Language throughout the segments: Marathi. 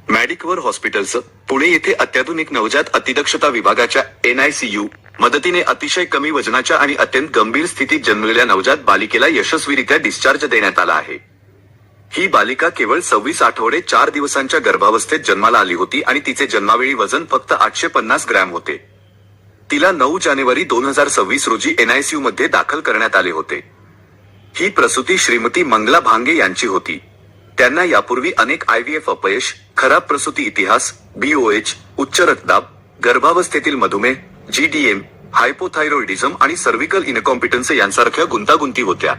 मेडिकवर हॉस्पिटल्स पुणे येथे अत्याधुनिक नवजात अतिदक्षता विभागाच्या NICU मदतीने अतिशय कमी वजनाच्या आणि अत्यंत गंभीर स्थितीत जन्मलेल्या नवजात बालिकेला यशस्वीरित्या डिस्चार्ज देण्यात आला आहे। ही बालिका केवळ 26 आठवडे 4 दिवसांच्या गर्भावस्थेत जन्माला आली होती आणि तिचे जन्मावेळी वजन फक्त 850 ग्रॅम होते। तिला 9 जानेवारी 2026 रोजी NICU मध्ये दाखल करण्यात आले होते। ही प्रसूती श्रीमती मंगला भांगे यांची होती। त्यांना यापूर्वी अनेक IVF अपयश, खराब प्रसूती इतिहास, BOH, उच्च रक्तदाब, गर्भावस्थेतील मधुमेह, GDM, हायपोथायरॉइडिझम आणि सर्व्हिकल इनकॉम्पिटन्सी यांसारख्या गुंतागुंती होत्या।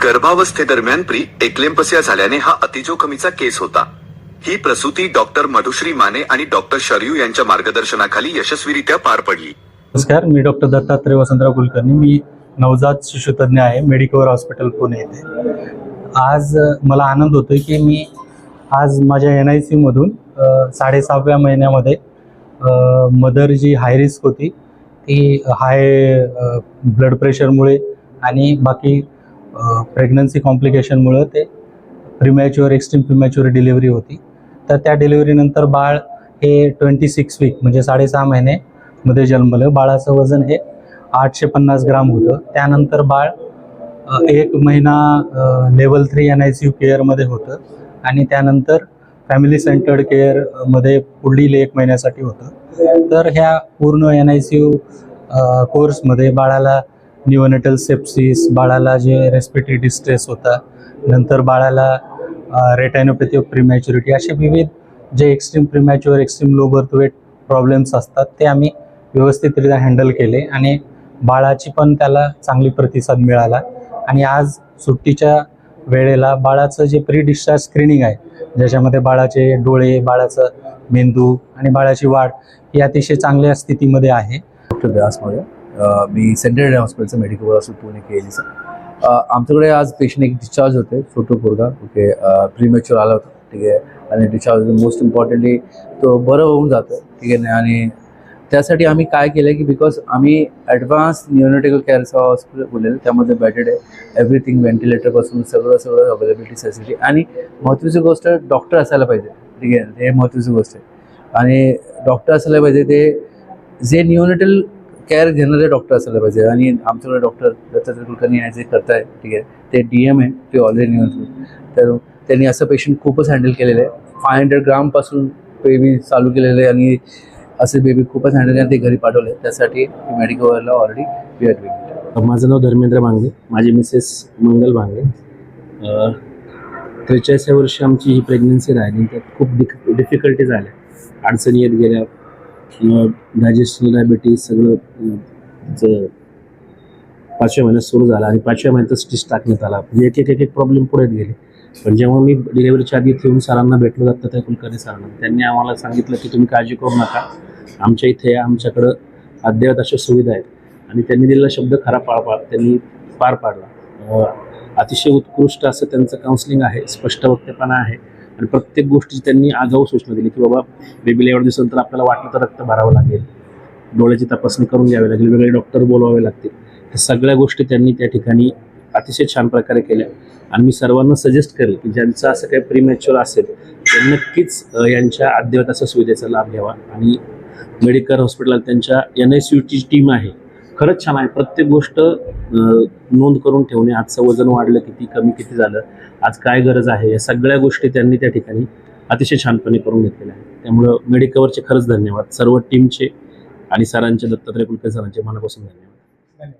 गर्भावस्थेदरम्यान प्री एक्लेम्पसिया झाल्याने हा अतिजोखमीचा केस होता। ही प्रसूती डॉक्टर मधुश्री माने आणि डॉक्टर शरयू यांच्या मार्गदर्शनाखाली यशस्वीरित्या पार पडली। नमस्कार, मी डॉक्टर दत्तात्रय वसंतराव कुलकर्णी। मी नवजात शिशुतज्ञ आहे, मेडिकवर हॉस्पिटल पुणे येथे। आज मला आनंद होतोय की मी आज माझ्या NICU मधून 6.5व्या महिन्यामध्ये मदर जी हाय रिस्क होती ती हाय ब्लड प्रेशरमुळे आणि बाकी प्रेग्नन्सी कॉम्प्लिकेशनमुळे ते प्रीमॅच्युअर एक्स्ट्रीम प्रीमॅच्युअर डिलिव्हरी होती। तर त्या डिलिव्हरीनंतर बाळ हे 26 वीक म्हणजे 6.5 महिने मध्ये जन्मलं। बाळाचं वजन हे 850 ग्राम होतं। त्यानंतर बाळ 1 महिना लेवल 3 NICU केअरमध्ये होतं आणि त्यानंतर फॅमिली सेंटर्ड केअरमध्ये पुढील 1 महिन्यासाठी होतं। तर ह्या पूर्ण NICU कोर्समध्ये बाळाला न्यूनेटल सेप्सिस, बाळाला जे रेस्पिरेटरी डिस्ट्रेस होता, नंतर बाळाला रेटायनोपॅथी ऑफ प्रीमॅच्युरिटी, असे विविध जे extreme premature, extreme low birth weight problems असतात ते आम्ही व्यवस्थितरित्या हँडल केले आणि बाळाची पण त्याला चांगली प्रतिसाद मिळाला। आणि आज सुट्टीच्या वेळेला बाळाचं जे प्री डिस्चार्ज स्क्रीनिंग आहे, ज्याच्यामध्ये बाळाचे डोळे, बाळाचं मेंदू आणि बाळाची वाढ ही अतिशय चांगल्या स्थितीमध्ये आहे। डॉक्टर व्यास महोदय, मी सेंट्रल हॉस्पिटलचं मेडिकल असं पुणे KLEचं। आमच्याकडे आज पेशंट एक डिस्चार्ज होते, छोटं पोरगा, ओके, प्रीमॅच्युअर आला होता, ठीक आहे, आणि डिस्चार्ज मोस्ट इम्पॉर्टंटली तो बरं होऊन जातं, ठीक आहे। आणि त्यासाठी आम्ही काय केलं की बिकॉज आम्ही ॲडव्हान्स न्यूनेटिकल केअरचं हॉस्पिटल बोललेलं, त्यामध्ये बेडेड आहे, एव्हरीथिंग, व्हेंटिलेटरपासून सगळं अवेलेबिलिटी फॅसिलिटी, आणि महत्त्वाची गोष्ट डॉक्टर असायला पाहिजे, ठीक आहे, हे महत्त्वाची गोष्ट आहे। आणि डॉक्टर असायला पाहिजे, ते जे न्यूनेटल केअर घेणारे डॉक्टर असायला पाहिजे। आणि आमच्याकडे डॉक्टर दत्तात्रय कुलकर्णी जे करत आहे, ठीक आहे, ते DM आहे, ते ऑलरेडी न्यूनेटल, तर त्यांनी असं पेशंट खूपच हँडल केलेलं आहे। 500 ग्रामपासून बेबी चालू केलेलं आहे आणि असे बेबी खूपच हँडल आणि ते घरी पाठवले, त्यासाठी मेडिकलला ऑलरेडी वी आर डुइंग। माझं नाव धर्मेंद्र भांगे, माझी मिसेस मंगल भांगे। 43 वर्षी आमची ही प्रेग्नन्सी राहिली, त्यात खूप डिफिकल्टीज आल्या, अडचणी येत गेल्या, डायजेशन, डायबिटीज सगळं 5व्या महिन्यात सुरू झाला आणि 5व्या महिन्यातच स्टिच टाकण्यात आला। म्हणजे एक प्रॉब्लेम पुढे गेले। पण जेव्हा मी डिलिव्हरीच्या आधी येऊन सरांना भेटलो, दत्तात्रय कुलकर्णी सरांना, त्यांनी आम्हाला सांगितलं की तुम्ही काळजी करू नका, आमच्या इथे आमच्याकडं अद्ययावत अशा सुविधा आहेत, आणि त्यांनी दिलेला शब्द खरा त्यांनी पार पाडला। अतिशय उत्कृष्ट असं त्यांचं काउन्सिलिंग आहे, स्पष्ट वक्तेपणा आहे, आणि प्रत्येक गोष्टीची त्यांनी आगाऊ सूचना दिली की बाबा बेबीला एवढ्या दिवसानंतर आपल्याला वाटलं तर रक्त भरावं लागेल, डोळ्याची तपासणी करून घ्यावी लागेल, वेगळे डॉक्टर बोलवावे लागतील, हे सगळ्या गोष्टी त्यांनी त्या ठिकाणी अतिशय छान प्रकारे केल्या। आणि मी सर्वांना सजेस्ट करेल की ज्यांचं असं काही प्रीमॅच्युअर असेल तर नक्कीच यांच्या अद्ययावत अशा सुविधेचा लाभ घ्यावा। आणि मेडिकल हॉस्पिटल त्यांच्या NICUची टीम आहे, खरंच छान आहे। प्रत्येक गोष्ट नोंद करून ठेवणे, आजचं वजन वाढलं किती, कमी किती झालं, आज काय गरज आहे, या सगळ्या गोष्टी त्यांनी त्या ठिकाणी अतिशय छानपणे करून घेतलेल्या आहेत। त्यामुळं मेडिकवरचे खरंच धन्यवाद सर्व टीमचे आणि सरांचे, दत्तात्रय कुलकर्णी सरांचे मनापासून धन्यवाद।